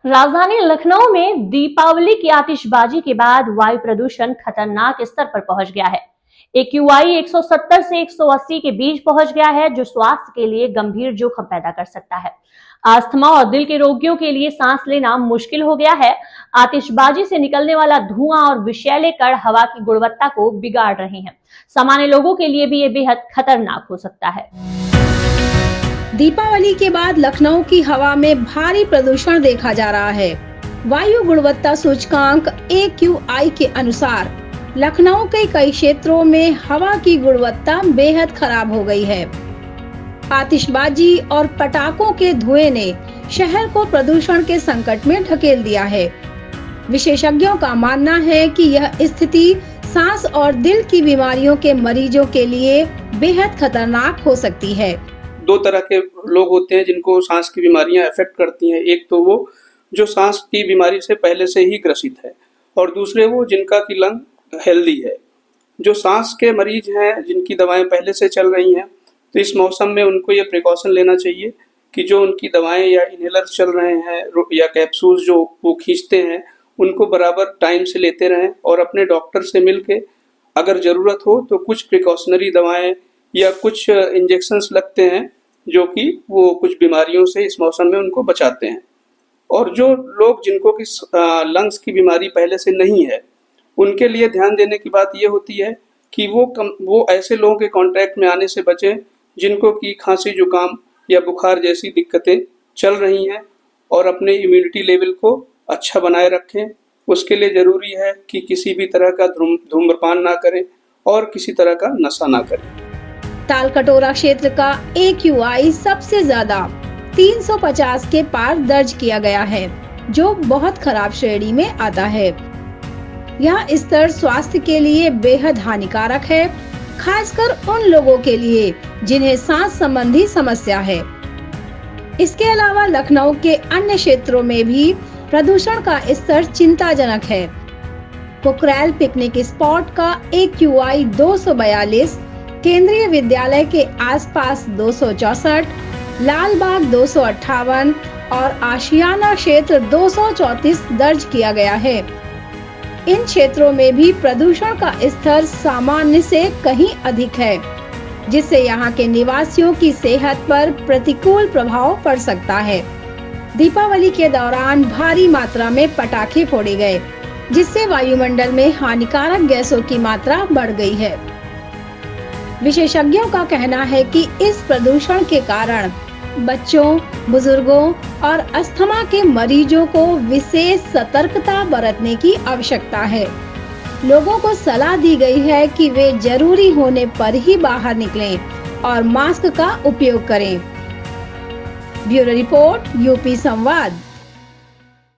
राजधानी लखनऊ में दीपावली की आतिशबाजी के बाद वायु प्रदूषण खतरनाक स्तर पर पहुंच गया है। AQI 170 से 180 के बीच पहुंच गया है, जो स्वास्थ्य के लिए गंभीर जोखिम पैदा कर सकता है। अस्थमा और दिल के रोगियों के लिए सांस लेना मुश्किल हो गया है। आतिशबाजी से निकलने वाला धुआं और विषैले कण हवा की गुणवत्ता को बिगाड़ रहे हैं। सामान्य लोगों के लिए भी ये बेहद खतरनाक हो सकता है। दीपावली के बाद लखनऊ की हवा में भारी प्रदूषण देखा जा रहा है। वायु गुणवत्ता सूचकांक AQI के अनुसार लखनऊ के कई क्षेत्रों में हवा की गुणवत्ता बेहद खराब हो गई है। आतिशबाजी और पटाखों के धुएं ने शहर को प्रदूषण के संकट में ढकेल दिया है। विशेषज्ञों का मानना है कि यह स्थिति सांस और दिल की बीमारियों के मरीजों के लिए बेहद खतरनाक हो सकती है। दो तरह के लोग होते हैं जिनको सांस की बीमारियां अफेक्ट करती हैं। एक तो वो जो सांस की बीमारी से पहले से ही ग्रसित है, और दूसरे वो जिनका की लंग हेल्दी है। जो सांस के मरीज हैं, जिनकी दवाएं पहले से चल रही हैं, तो इस मौसम में उनको ये प्रिकॉशन लेना चाहिए कि जो उनकी दवाएं या इनहेलर चल रहे हैं या कैप्सूल्स जो वो खींचते हैं, उनको बराबर टाइम से लेते रहें, और अपने डॉक्टर से मिलके अगर ज़रूरत हो तो कुछ प्रिकॉशनरी दवाएं या कुछ इंजेक्शंस लगते हैं जो कि वो कुछ बीमारियों से इस मौसम में उनको बचाते हैं। और जो लोग जिनको कि लंग्स की बीमारी पहले से नहीं है, उनके लिए ध्यान देने की बात ये होती है कि वो ऐसे लोगों के कांटेक्ट में आने से बचें जिनको कि खांसी जुकाम या बुखार जैसी दिक्कतें चल रही हैं, और अपने इम्यूनिटी लेवल को अच्छा बनाए रखें। उसके लिए ज़रूरी है कि किसी भी तरह का धूम्रपान ना करें और किसी तरह का नशा ना करें। तालकटोरा क्षेत्र का AQI सबसे ज्यादा 350 के पार दर्ज किया गया है, जो बहुत खराब श्रेणी में आता है। यह स्तर स्वास्थ्य के लिए बेहद हानिकारक है, खासकर उन लोगों के लिए जिन्हें सांस संबंधी समस्या है। इसके अलावा लखनऊ के अन्य क्षेत्रों में भी प्रदूषण का स्तर चिंताजनक है। कुकरैल पिकनिक स्पॉट का AQI 242, केंद्रीय विद्यालय के आसपास 264, लालबाग 258 और आशियाना क्षेत्र 234 दर्ज किया गया है। इन क्षेत्रों में भी प्रदूषण का स्तर सामान्य से कहीं अधिक है, जिससे यहाँ के निवासियों की सेहत पर प्रतिकूल प्रभाव पड़ सकता है। दीपावली के दौरान भारी मात्रा में पटाखे फोड़े गए, जिससे वायुमंडल में हानिकारक गैसों की मात्रा बढ़ गई है। विशेषज्ञों का कहना है कि इस प्रदूषण के कारण बच्चों, बुजुर्गों और अस्थमा के मरीजों को विशेष सतर्कता बरतने की आवश्यकता है। लोगों को सलाह दी गई है कि वे जरूरी होने पर ही बाहर निकलें और मास्क का उपयोग करें। ब्यूरो रिपोर्ट, UP संवाद।